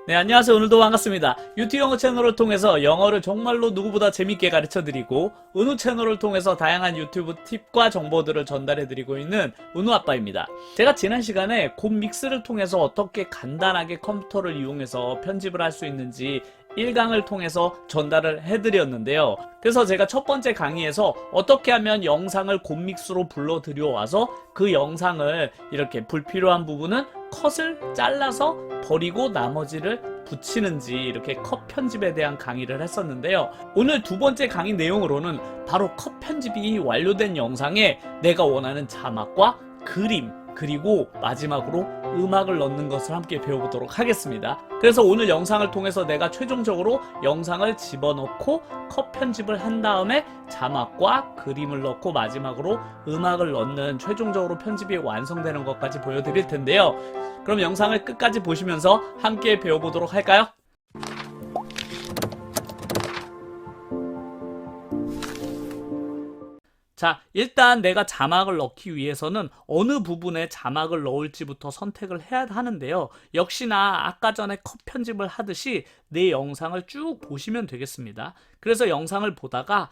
네, 안녕하세요. 오늘도 반갑습니다. 유튜브 영어 채널을 통해서 영어를 정말로 누구보다 재밌게 가르쳐드리고 은우 채널을 통해서 다양한 유튜브 팁과 정보들을 전달해드리고 있는 은우 아빠입니다. 제가 지난 시간에 곰 믹스를 통해서 어떻게 간단하게 컴퓨터를 이용해서 편집을 할 수 있는지 1강을 통해서 전달을 해드렸는데요. 그래서 제가 첫 번째 강의에서 어떻게 하면 영상을 곰 믹스로 불러 들여와서 그 영상을 이렇게 불필요한 부분은 컷을 잘라서 버리고 나머지를 붙이는지 이렇게 컷 편집에 대한 강의를 했었는데요. 오늘 두 번째 강의 내용으로는 바로 컷 편집이 완료된 영상에 내가 원하는 자막과 그림 그리고 마지막으로 음악을 넣는 것을 함께 배워보도록 하겠습니다. 그래서 오늘 영상을 통해서 내가 최종적으로 영상을 집어넣고 컷 편집을 한 다음에 자막과 그림을 넣고 마지막으로 음악을 넣는 최종적으로 편집이 완성되는 것까지 보여드릴 텐데요. 그럼 영상을 끝까지 보시면서 함께 배워보도록 할까요? 자, 일단 내가 자막을 넣기 위해서는 어느 부분에 자막을 넣을지부터 선택을 해야 하는데요. 역시나 아까 전에 컷 편집을 하듯이 내 영상을 쭉 보시면 되겠습니다. 그래서 영상을 보다가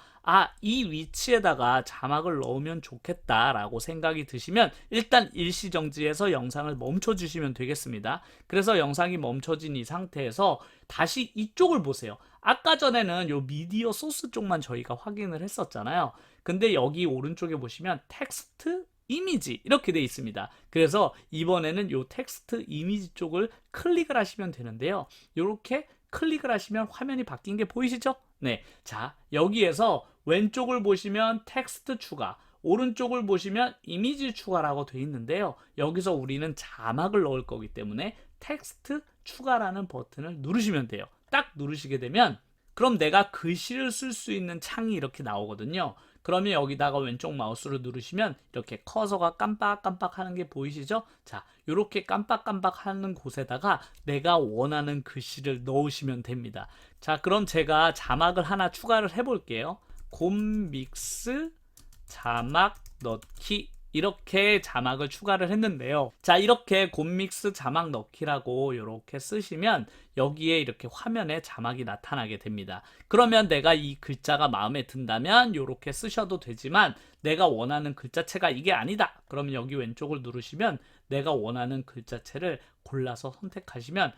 이 위치에다가 자막을 넣으면 좋겠다라고 생각이 드시면 일단 일시정지해서 영상을 멈춰주시면 되겠습니다. 그래서 영상이 멈춰진 이 상태에서 다시 이쪽을 보세요. 아까 전에는 요 미디어 소스 쪽만 저희가 확인을 했었잖아요. 근데 여기 오른쪽에 보시면 텍스트 이미지 이렇게 돼 있습니다. 그래서 이번에는 요 텍스트 이미지 쪽을 클릭을 하시면 되는데요. 이렇게 클릭을 하시면 화면이 바뀐 게 보이시죠? 네. 자, 여기에서 왼쪽을 보시면 텍스트 추가, 오른쪽을 보시면 이미지 추가라고 돼 있는데요. 여기서 우리는 자막을 넣을 거기 때문에 텍스트 추가라는 버튼을 누르시면 돼요. 딱 누르시게 되면 그럼 내가 글씨를 쓸 수 있는 창이 이렇게 나오거든요. 그러면 여기다가 왼쪽 마우스를 누르시면 이렇게 커서가 깜빡깜빡 하는 게 보이시죠? 자, 이렇게 깜빡깜빡 하는 곳에다가 내가 원하는 글씨를 넣으시면 됩니다. 자, 그럼 제가 자막을 하나 추가를 해볼게요. 곰믹스 자막 넣기 이렇게 자막을 추가를 했는데요. 자, 이렇게 곰믹스 자막 넣기라고 이렇게 쓰시면 여기에 이렇게 화면에 자막이 나타나게 됩니다. 그러면 내가 이 글자가 마음에 든다면 이렇게 쓰셔도 되지만 내가 원하는 글자체가 이게 아니다. 그러면 여기 왼쪽을 누르시면 내가 원하는 글자체를 골라서 선택하시면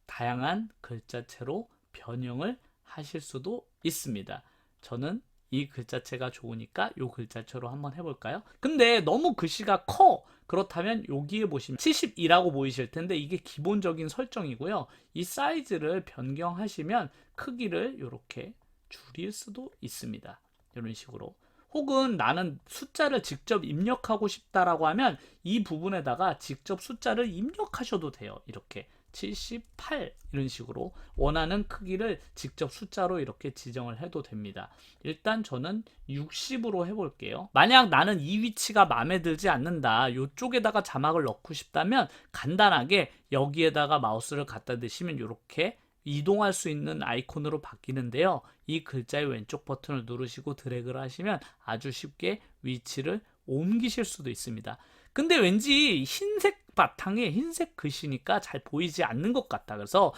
다양한 글자체로 변형을 하실 수도 있습니다. 저는 이 글자체가 좋으니까 이 글자체로 한번 해볼까요? 근데 너무 글씨가 커! 그렇다면 여기에 보시면 72라고 보이실 텐데 이게 기본적인 설정이고요. 이 사이즈를 변경하시면 크기를 이렇게 줄일 수도 있습니다. 이런 식으로. 혹은 나는 숫자를 직접 입력하고 싶다라고 하면 이 부분에다가 직접 숫자를 입력하셔도 돼요. 이렇게 78 이런 식으로 원하는 크기를 직접 숫자로 이렇게 지정을 해도 됩니다. 일단 저는 60으로 해볼게요. 만약 나는 이 위치가 마음에 들지 않는다, 이쪽에다가 자막을 넣고 싶다면 간단하게 여기에다가 마우스를 갖다 대시면 이렇게 이동할 수 있는 아이콘으로 바뀌는데요. 이 글자의 왼쪽 버튼을 누르시고 드래그를 하시면 아주 쉽게 위치를 옮기실 수도 있습니다. 근데 왠지 흰색 바탕에 흰색 글씨니까 잘 보이지 않는 것 같다. 그래서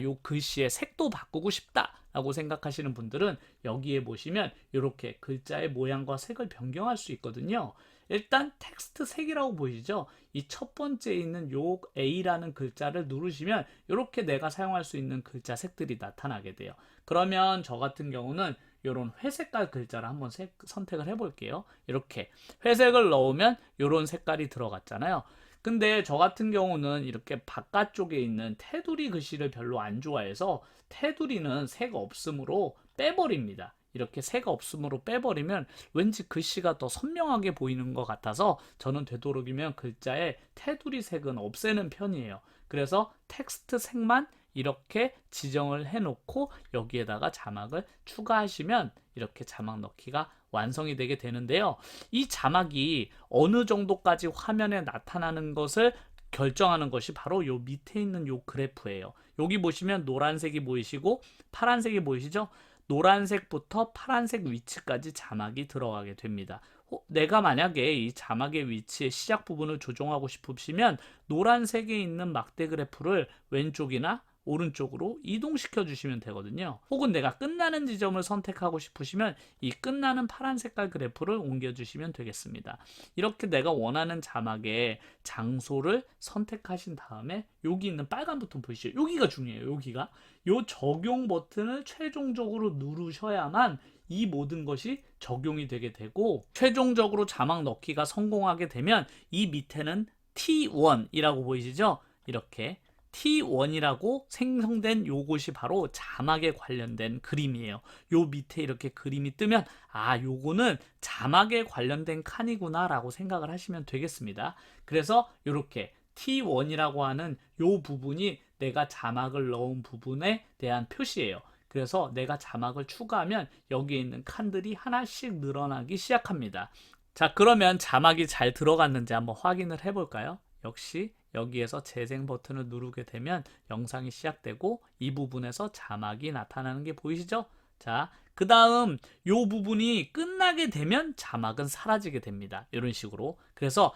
요 글씨의 색도 바꾸고 싶다 라고 생각하시는 분들은 여기에 보시면 이렇게 글자의 모양과 색을 변경할 수 있거든요. 일단 텍스트 색이라고 보이시죠? 이 첫 번째에 있는 요 A라는 글자를 누르시면 이렇게 내가 사용할 수 있는 글자 색들이 나타나게 돼요. 그러면 저 같은 경우는 이런 회색깔 글자를 한번 선택을 해볼게요. 이렇게 회색을 넣으면 이런 색깔이 들어갔잖아요. 근데 저 같은 경우는 이렇게 바깥쪽에 있는 테두리 글씨를 별로 안 좋아해서 테두리는 색 없음으로 빼버립니다. 이렇게 색 없음으로 빼버리면 왠지 글씨가 더 선명하게 보이는 것 같아서 저는 되도록이면 글자의 테두리 색은 없애는 편이에요. 그래서 텍스트 색만 이렇게 지정을 해놓고 여기에다가 자막을 추가하시면 이렇게 자막 넣기가 완성이 되게 되는데요. 이 자막이 어느 정도까지 화면에 나타나는 것을 결정하는 것이 바로 요 밑에 있는 요 그래프예요. 여기 보시면 노란색이 보이시고 파란색이 보이시죠? 노란색부터 파란색 위치까지 자막이 들어가게 됩니다. 내가 만약에 이 자막의 위치의 시작 부분을 조정하고 싶으시면 노란색에 있는 막대 그래프를 왼쪽이나 오른쪽으로 이동시켜 주시면 되거든요. 혹은 내가 끝나는 지점을 선택하고 싶으시면 이 끝나는 파란 색깔 그래프를 옮겨 주시면 되겠습니다. 이렇게 내가 원하는 자막의 장소를 선택하신 다음에 여기 있는 빨간 버튼 보이시죠? 여기가 중요해요. 여기가 요 적용 버튼을 최종적으로 누르셔야만 이 모든 것이 적용이 되게 되고, 최종적으로 자막 넣기가 성공하게 되면 이 밑에는 T1이라고 보이시죠? 이렇게 T1이라고 생성된 요것이 바로 자막에 관련된 그림이에요. 요 밑에 이렇게 그림이 뜨면 아, 요거는 자막에 관련된 칸이구나 라고 생각을 하시면 되겠습니다. 그래서 이렇게 T1이라고 하는 요 부분이 내가 자막을 넣은 부분에 대한 표시예요. 그래서 내가 자막을 추가하면 여기에 있는 칸들이 하나씩 늘어나기 시작합니다. 자, 그러면 자막이 잘 들어갔는지 한번 확인을 해볼까요? 역시 여기에서 재생 버튼을 누르게 되면 영상이 시작되고 이 부분에서 자막이 나타나는 게 보이시죠? 자, 그 다음 요 부분이 끝나게 되면 자막은 사라지게 됩니다. 이런 식으로. 그래서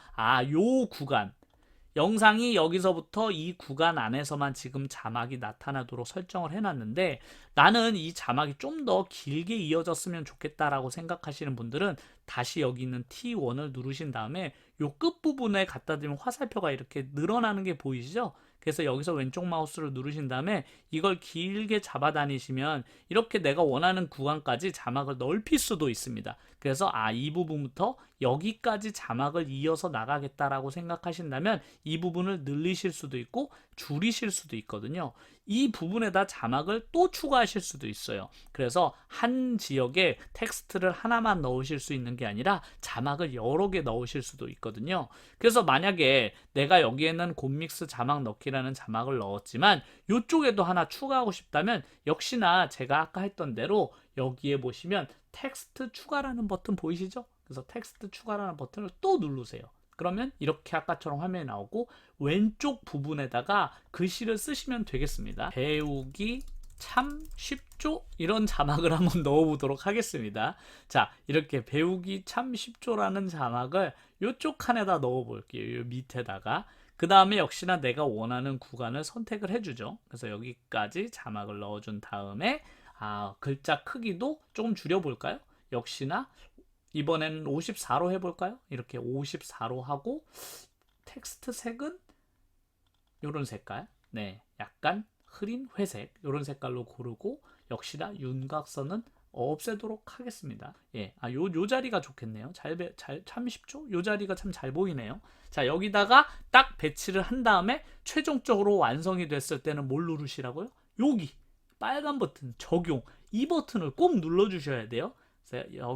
요 구간, 영상이 여기서부터 이 구간 안에서만 지금 자막이 나타나도록 설정을 해놨는데, 나는 이 자막이 좀 더 길게 이어졌으면 좋겠다라고 생각하시는 분들은 다시 여기 있는 T1을 누르신 다음에 요 끝부분에 갖다 대면 화살표가 이렇게 늘어나는 게 보이시죠? 그래서 여기서 왼쪽 마우스를 누르신 다음에 이걸 길게 잡아 다니시면 이렇게 내가 원하는 구간까지 자막을 넓힐 수도 있습니다. 그래서 이 부분부터 여기까지 자막을 이어서 나가겠다라고 생각하신다면 이 부분을 늘리실 수도 있고 줄이실 수도 있거든요. 이 부분에다 자막을 또 추가하실 수도 있어요. 그래서 한 지역에 텍스트를 하나만 넣으실 수 있는 게 아니라 자막을 여러 개 넣으실 수도 있거든요. 그래서 만약에 내가 여기에는 곰믹스 자막 넣기라는 자막을 넣었지만 이쪽에도 하나 추가하고 싶다면 역시나 제가 아까 했던 대로 여기에 보시면 텍스트 추가라는 버튼 보이시죠? 그래서 텍스트 추가라는 버튼을 또 누르세요. 그러면 이렇게 아까처럼 화면이 나오고 왼쪽 부분에다가 글씨를 쓰시면 되겠습니다. 배우기 참 쉽죠? 이런 자막을 한번 넣어보도록 하겠습니다. 자, 이렇게 배우기 참 쉽죠라는 자막을 이쪽 칸에다 넣어볼게요. 이 밑에다가. 그 다음에 역시나 내가 원하는 구간을 선택을 해주죠. 그래서 여기까지 자막을 넣어준 다음에 글자 크기도 조금 줄여볼까요? 역시나 이번에는 54로 해볼까요? 이렇게 54로 하고 텍스트 색은 이런 색깔, 네, 약간 흐린 회색 이런 색깔로 고르고 역시나 윤곽선은 없애도록 하겠습니다. 예, 요 자리가 좋겠네요. 참 쉽죠? 요 자리가 참 잘 보이네요. 자, 여기다가 딱 배치를 한 다음에 최종적으로 완성이 됐을 때는 뭘 누르시라고요? 여기 빨간 버튼 적용, 이 버튼을 꼭 눌러주셔야 돼요.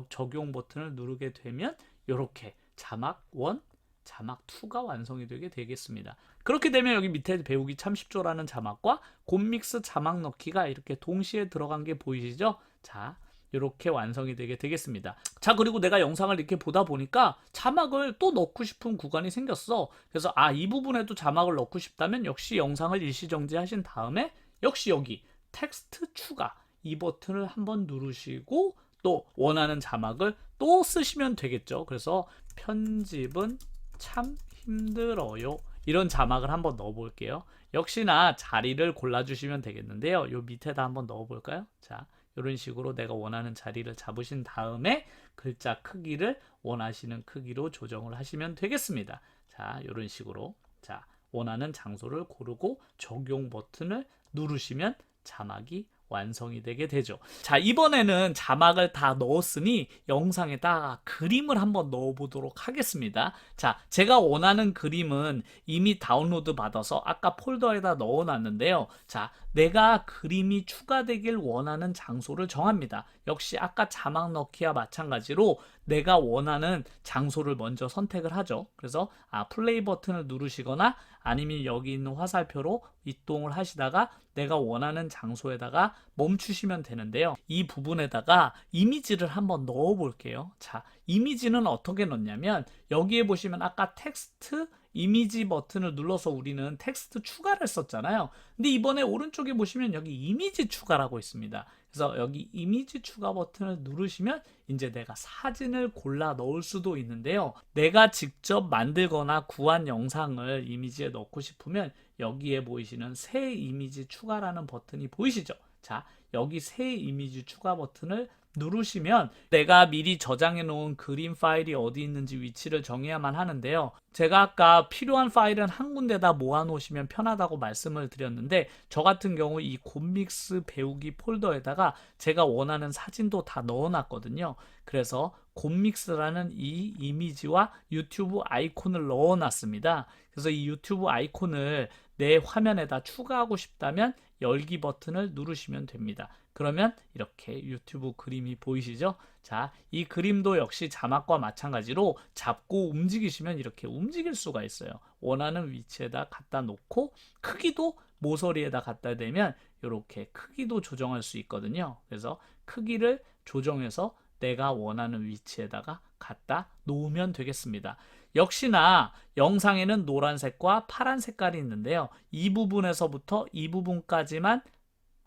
적용 버튼을 누르게 되면 이렇게 자막 1, 자막 2가 완성이 되게 되겠습니다. 그렇게 되면 여기 밑에 배우기 참 쉽죠라는 자막과 곰믹스 자막 넣기가 이렇게 동시에 들어간 게 보이시죠? 자, 이렇게 완성이 되게 되겠습니다. 자, 그리고 내가 영상을 이렇게 보다 보니까 자막을 또 넣고 싶은 구간이 생겼어. 그래서 이 부분에도 자막을 넣고 싶다면 역시 영상을 일시정지하신 다음에 역시 여기 텍스트 추가 이 버튼을 한번 누르시고 또 원하는 자막을 또 쓰시면 되겠죠. 그래서 편집은 참 힘들어요. 이런 자막을 한번 넣어볼게요. 역시나 자리를 골라주시면 되겠는데요. 요 밑에다 한번 넣어볼까요? 자, 이런 식으로 내가 원하는 자리를 잡으신 다음에 글자 크기를 원하시는 크기로 조정을 하시면 되겠습니다. 자, 이런 식으로 자, 원하는 장소를 고르고 적용 버튼을 누르시면 자막이 완성이 되게 되죠. 자, 이번에는 자막을 다 넣었으니 영상에다가 그림을 한번 넣어보도록 하겠습니다. 자, 제가 원하는 그림은 이미 다운로드 받아서 아까 폴더에다 넣어놨는데요. 자, 내가 그림이 추가되길 원하는 장소를 정합니다. 역시 아까 자막 넣기와 마찬가지로 내가 원하는 장소를 먼저 선택을 하죠. 그래서 플레이 버튼을 누르시거나 아니면 여기 있는 화살표로 이동을 하시다가 내가 원하는 장소에다가 멈추시면 되는데요. 이 부분에다가 이미지를 한번 넣어 볼게요. 자, 이미지는 어떻게 넣냐면 여기에 보시면 아까 텍스트 이미지 버튼을 눌러서 우리는 텍스트 추가를 했었잖아요. 근데 이번에 오른쪽에 보시면 여기 이미지 추가라고 있습니다. 그래서 여기 이미지 추가 버튼을 누르시면 이제 내가 사진을 골라 넣을 수도 있는데요. 내가 직접 만들거나 구한 영상을 이미지에 넣고 싶으면 여기에 보이시는 새 이미지 추가라는 버튼이 보이시죠? 자, 여기 새 이미지 추가 버튼을 누르시면 내가 미리 저장해 놓은 그림 파일이 어디 있는지 위치를 정해야만 하는데요. 제가 아까 필요한 파일은 한 군데다 모아 놓으시면 편하다고 말씀을 드렸는데, 저 같은 경우 이 곰믹스 배우기 폴더에다가 제가 원하는 사진도 다 넣어 놨거든요. 그래서 곰믹스라는 이 이미지와 유튜브 아이콘을 넣어 놨습니다. 그래서 이 유튜브 아이콘을 내 화면에다 추가하고 싶다면 열기 버튼을 누르시면 됩니다. 그러면 이렇게 유튜브 그림이 보이시죠? 자, 이 그림도 역시 자막과 마찬가지로 잡고 움직이시면 이렇게 움직일 수가 있어요. 원하는 위치에다 갖다 놓고 크기도 모서리에다 갖다 대면 이렇게 크기도 조정할 수 있거든요. 그래서 크기를 조정해서 내가 원하는 위치에다가 갖다 놓으면 되겠습니다. 역시나 영상에는 노란색과 파란 색깔이 있는데요. 이 부분에서부터 이 부분까지만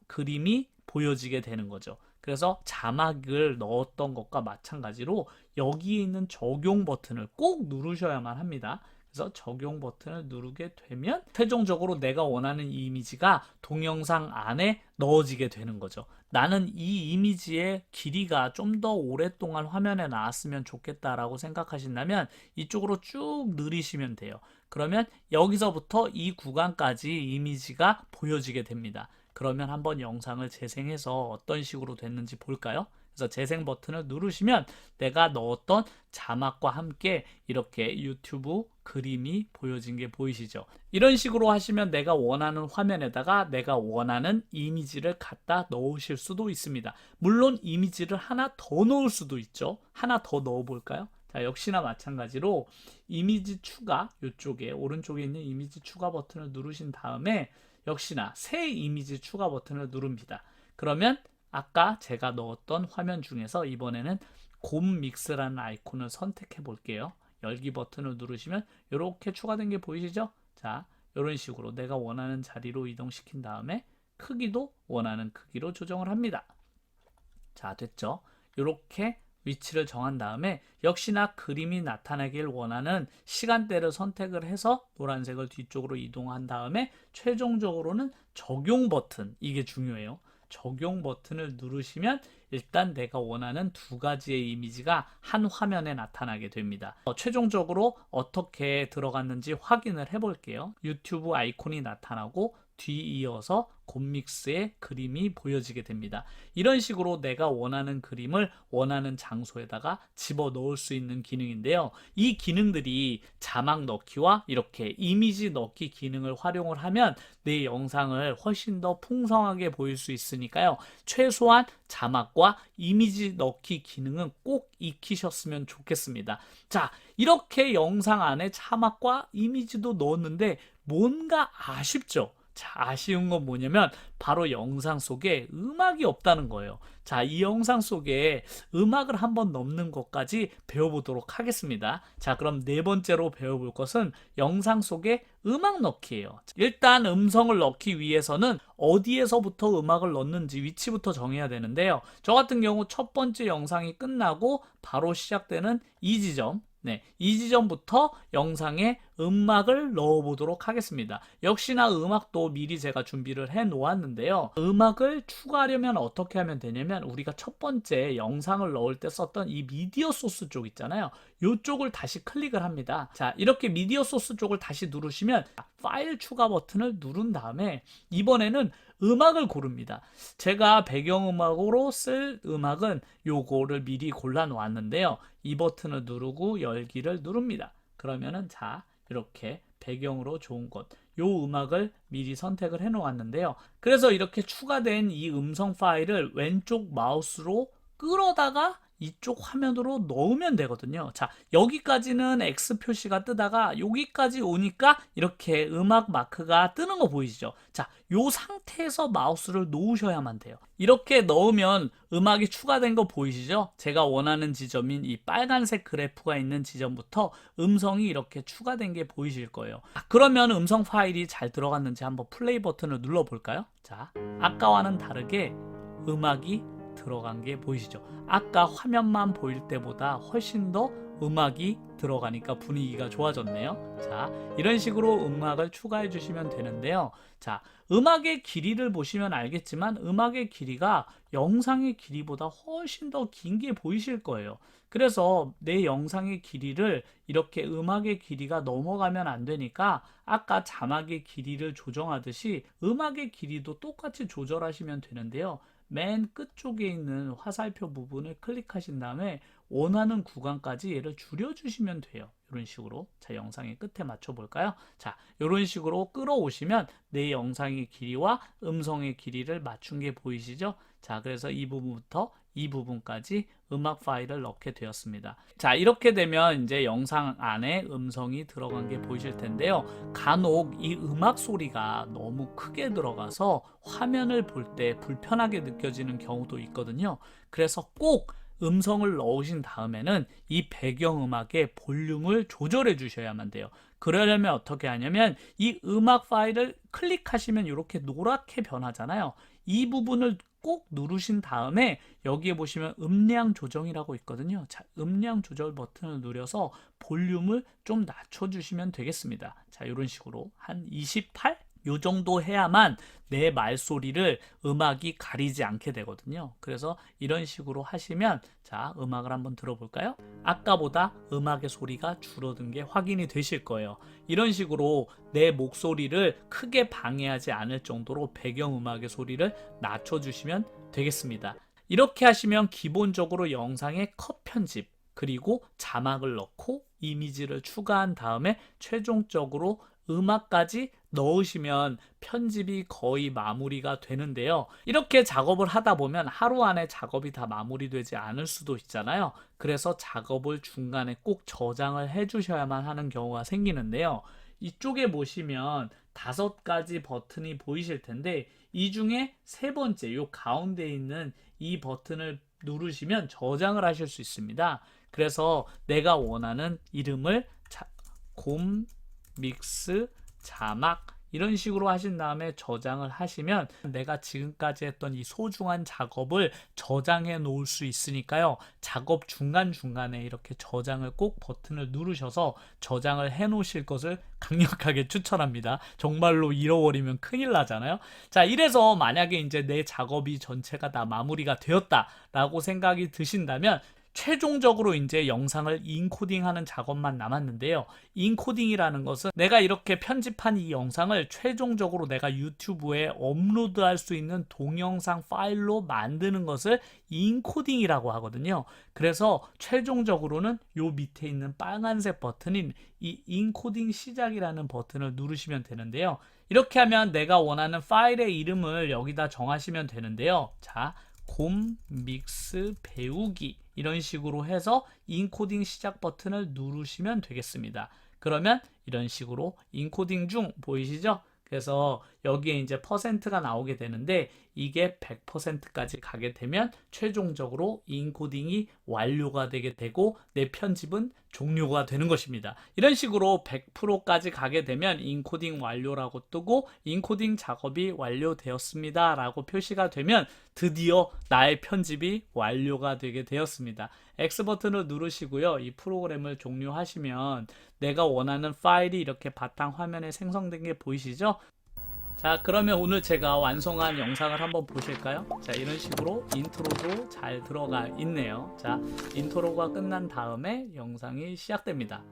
그림이 보여지게 되는 거죠. 그래서 자막을 넣었던 것과 마찬가지로 여기에 있는 적용 버튼을 꼭 누르셔야만 합니다. 그래서 적용 버튼을 누르게 되면 최종적으로 내가 원하는 이 이미지가 동영상 안에 넣어지게 되는 거죠. 나는 이 이미지의 길이가 좀 더 오랫동안 화면에 나왔으면 좋겠다라고 생각하신다면 이쪽으로 쭉 늘리시면 돼요. 그러면 여기서부터 이 구간까지 이미지가 보여지게 됩니다. 그러면 한번 영상을 재생해서 어떤 식으로 됐는지 볼까요? 그래서 재생 버튼을 누르시면 내가 넣었던 자막과 함께 이렇게 유튜브 그림이 보여진 게 보이시죠? 이런 식으로 하시면 내가 원하는 화면에다가 내가 원하는 이미지를 갖다 넣으실 수도 있습니다. 물론 이미지를 하나 더 넣을 수도 있죠. 하나 더 넣어 볼까요? 자, 역시나 마찬가지로 이미지 추가, 이쪽에 오른쪽에 있는 이미지 추가 버튼을 누르신 다음에 역시나 새 이미지 추가 버튼을 누릅니다. 그러면 아까 제가 넣었던 화면 중에서 이번에는 곰믹스라는 아이콘을 선택해 볼게요. 열기 버튼을 누르시면 이렇게 추가된 게 보이시죠? 자, 이런 식으로 내가 원하는 자리로 이동시킨 다음에 크기도 원하는 크기로 조정을 합니다. 자, 됐죠? 이렇게 위치를 정한 다음에 역시나 그림이 나타나길 원하는 시간대를 선택을 해서 노란색을 뒤쪽으로 이동한 다음에 최종적으로는 적용 버튼, 이게 중요해요. 적용 버튼을 누르시면 일단 내가 원하는 두 가지의 이미지가 한 화면에 나타나게 됩니다. 최종적으로 어떻게 들어갔는지 확인을 해 볼게요. 유튜브 아이콘이 나타나고 뒤이어서 곰믹스의 그림이 보여지게 됩니다. 이런 식으로 내가 원하는 그림을 원하는 장소에다가 집어 넣을 수 있는 기능인데요. 이 기능들이 자막 넣기와 이렇게 이미지 넣기 기능을 활용을 하면 내 영상을 훨씬 더 풍성하게 보일 수 있으니까요. 최소한 자막과 이미지 넣기 기능은 꼭 익히셨으면 좋겠습니다. 자, 이렇게 영상 안에 자막과 이미지도 넣었는데 뭔가 아쉽죠? 자, 아쉬운 건 뭐냐면 바로 영상 속에 음악이 없다는 거예요. 자, 이 영상 속에 음악을 한번 넣는 것까지 배워보도록 하겠습니다. 자, 그럼 네 번째로 배워볼 것은 영상 속에 음악 넣기예요. 일단 음성을 넣기 위해서는 어디에서부터 음악을 넣는지 위치부터 정해야 되는데요. 저 같은 경우 첫 번째 영상이 끝나고 바로 시작되는 이 지점, 이 지점부터 영상에 음악을 넣어보도록 하겠습니다. 역시나 음악도 미리 제가 준비를 해 놓았는데요. 음악을 추가하려면 어떻게 하면 되냐면 우리가 첫 번째 영상을 넣을 때 썼던 이 미디어 소스 쪽 있잖아요. 이쪽을 다시 클릭을 합니다. 자, 이렇게 미디어 소스 쪽을 다시 누르시면 파일 추가 버튼을 누른 다음에 이번에는 음악을 고릅니다. 제가 배경음악으로 쓸 음악은 요거를 미리 골라 놓았는데요. 이 버튼을 누르고 열기를 누릅니다. 그러면은 자, 이렇게 배경으로 좋은 것, 요 음악을 미리 선택을 해 놓았는데요. 그래서 이렇게 추가된 이 음성 파일을 왼쪽 마우스로 끌어다가 이쪽 화면으로 넣으면 되거든요. 자, 여기까지는 X 표시가 뜨다가 여기까지 오니까 이렇게 음악 마크가 뜨는 거 보이시죠? 자, 요 상태에서 마우스를 놓으셔야만 돼요. 이렇게 넣으면 음악이 추가된 거 보이시죠? 제가 원하는 지점인 이 빨간색 그래프가 있는 지점부터 음성이 이렇게 추가된 게 보이실 거예요. 그러면 음성 파일이 잘 들어갔는지 한번 플레이 버튼을 눌러 볼까요? 자, 아까와는 다르게 음악이 들어간 게 보이시죠? 아까 화면만 보일 때보다 훨씬 더 음악이 들어가니까 분위기가 좋아졌네요. 자, 이런 식으로 음악을 추가해 주시면 되는데요. 자, 음악의 길이를 보시면 알겠지만 음악의 길이가 영상의 길이보다 훨씬 더 긴 게 보이실 거예요. 그래서 내 영상의 길이를 이렇게 음악의 길이가 넘어가면 안 되니까 아까 자막의 길이를 조정하듯이 음악의 길이도 똑같이 조절하시면 되는데요. 맨 끝쪽에 있는 화살표 부분을 클릭하신 다음에 원하는 구간까지 얘를 줄여주시면 돼요. 이런 식으로. 자, 영상의 끝에 맞춰 볼까요? 자, 이런 식으로 끌어오시면 내 영상의 길이와 음성의 길이를 맞춘 게 보이시죠? 자, 그래서 이 부분부터 이 부분까지 음악 파일을 넣게 되었습니다. 자, 이렇게 되면 이제 영상 안에 음성이 들어간 게 보이실 텐데요. 간혹 이 음악 소리가 너무 크게 들어가서 화면을 볼 때 불편하게 느껴지는 경우도 있거든요. 그래서 꼭 음성을 넣으신 다음에는 이 배경음악의 볼륨을 조절해 주셔야만 돼요. 그러려면 어떻게 하냐면 이 음악 파일을 클릭하시면 이렇게 노랗게 변하잖아요. 이 부분을 꼭 누르신 다음에 여기에 보시면 음량 조정이라고 있거든요. 자, 음량 조절 버튼을 누려서 볼륨을 좀 낮춰주시면 되겠습니다. 자, 이런 식으로 한 28? 요 정도 해야만 내 말소리를 음악이 가리지 않게 되거든요. 그래서 이런 식으로 하시면 자, 음악을 한번 들어볼까요? 아까보다 음악의 소리가 줄어든 게 확인이 되실 거예요. 이런 식으로 내 목소리를 크게 방해하지 않을 정도로 배경음악의 소리를 낮춰주시면 되겠습니다. 이렇게 하시면 기본적으로 영상의 컷 편집 그리고 자막을 넣고 이미지를 추가한 다음에 최종적으로 음악까지 넣으시면 편집이 거의 마무리가 되는데요. 이렇게 작업을 하다 보면 하루 안에 작업이 다 마무리되지 않을 수도 있잖아요. 그래서 작업을 중간에 꼭 저장을 해 주셔야만 하는 경우가 생기는데요. 이쪽에 보시면 5가지 버튼이 보이실 텐데 이 중에 세 번째 요 가운데 있는 이 버튼을 누르시면 저장을 하실 수 있습니다. 그래서 내가 원하는 이름을 곰 믹스 자막 이런 식으로 하신 다음에 저장을 하시면 내가 지금까지 했던 이 소중한 작업을 저장해 놓을 수 있으니까요. 작업 중간중간에 이렇게 저장을 꼭 버튼을 누르셔서 저장을 해 놓으실 것을 강력하게 추천합니다. 정말로 잃어버리면 큰일 나잖아요. 자, 이래서 만약에 이제 내 작업이 전체가 다 마무리가 되었다라고 생각이 드신다면 최종적으로 이제 영상을 인코딩하는 작업만 남았는데요. 인코딩이라는 것은 내가 이렇게 편집한 이 영상을 최종적으로 내가 유튜브에 업로드할 수 있는 동영상 파일로 만드는 것을 인코딩이라고 하거든요. 그래서 최종적으로는 요 밑에 있는 빨간색 버튼인 이 인코딩 시작이라는 버튼을 누르시면 되는데요. 이렇게 하면 내가 원하는 파일의 이름을 여기다 정하시면 되는데요. 자, 곰 믹스 배우기 이런 식으로 해서 인코딩 시작 버튼을 누르시면 되겠습니다. 그러면 이런 식으로 인코딩 중 보이시죠? 그래서 여기에 이제 퍼센트가 나오게 되는데 이게 100%까지 가게 되면 최종적으로 인코딩이 완료가 되게 되고 내 편집은 종료가 되는 것입니다. 이런 식으로 100%까지 가게 되면 인코딩 완료라고 뜨고 인코딩 작업이 완료되었습니다 라고 표시가 되면 드디어 나의 편집이 완료가 되게 되었습니다. X 버튼을 누르시고요. 이 프로그램을 종료하시면 내가 원하는 파일이 이렇게 바탕 화면에 생성된 게 보이시죠? 자, 그러면 오늘 제가 완성한 영상을 한번 보실까요? 자, 이런 식으로 인트로도 잘 들어가 있네요. 자, 인트로가 끝난 다음에 영상이 시작됩니다.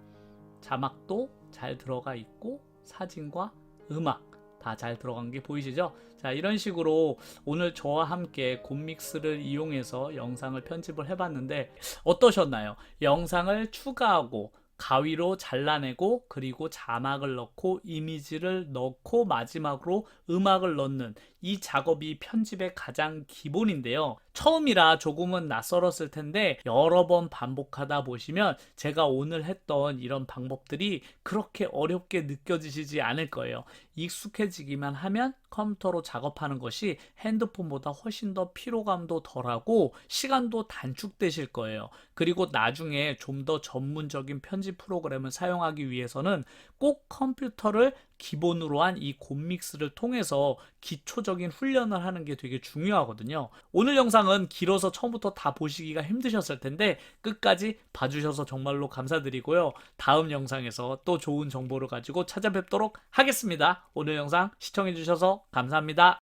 자막도 잘 들어가 있고 사진과 음악 다 잘 들어간 게 보이시죠? 자, 이런 식으로 오늘 저와 함께 곰믹스를 이용해서 영상을 편집을 해봤는데 어떠셨나요? 영상을 추가하고 가위로 잘라내고 그리고 자막을 넣고 이미지를 넣고 마지막으로 음악을 넣는 이 작업이 편집의 가장 기본인데요. 처음이라 조금은 낯설었을 텐데 여러 번 반복하다 보시면 제가 오늘 했던 이런 방법들이 그렇게 어렵게 느껴지시지 않을 거예요. 익숙해지기만 하면 컴퓨터로 작업하는 것이 핸드폰보다 훨씬 더 피로감도 덜하고 시간도 단축되실 거예요. 그리고 나중에 좀 더 전문적인 편집 프로그램을 사용하기 위해서는 꼭 컴퓨터를 기본으로 한 이 곰믹스를 통해서 기초적인 훈련을 하는 게 되게 중요하거든요. 오늘 영상은 길어서 처음부터 다 보시기가 힘드셨을 텐데 끝까지 봐주셔서 정말로 감사드리고요. 다음 영상에서 또 좋은 정보를 가지고 찾아뵙도록 하겠습니다. 오늘 영상 시청해주셔서 감사합니다.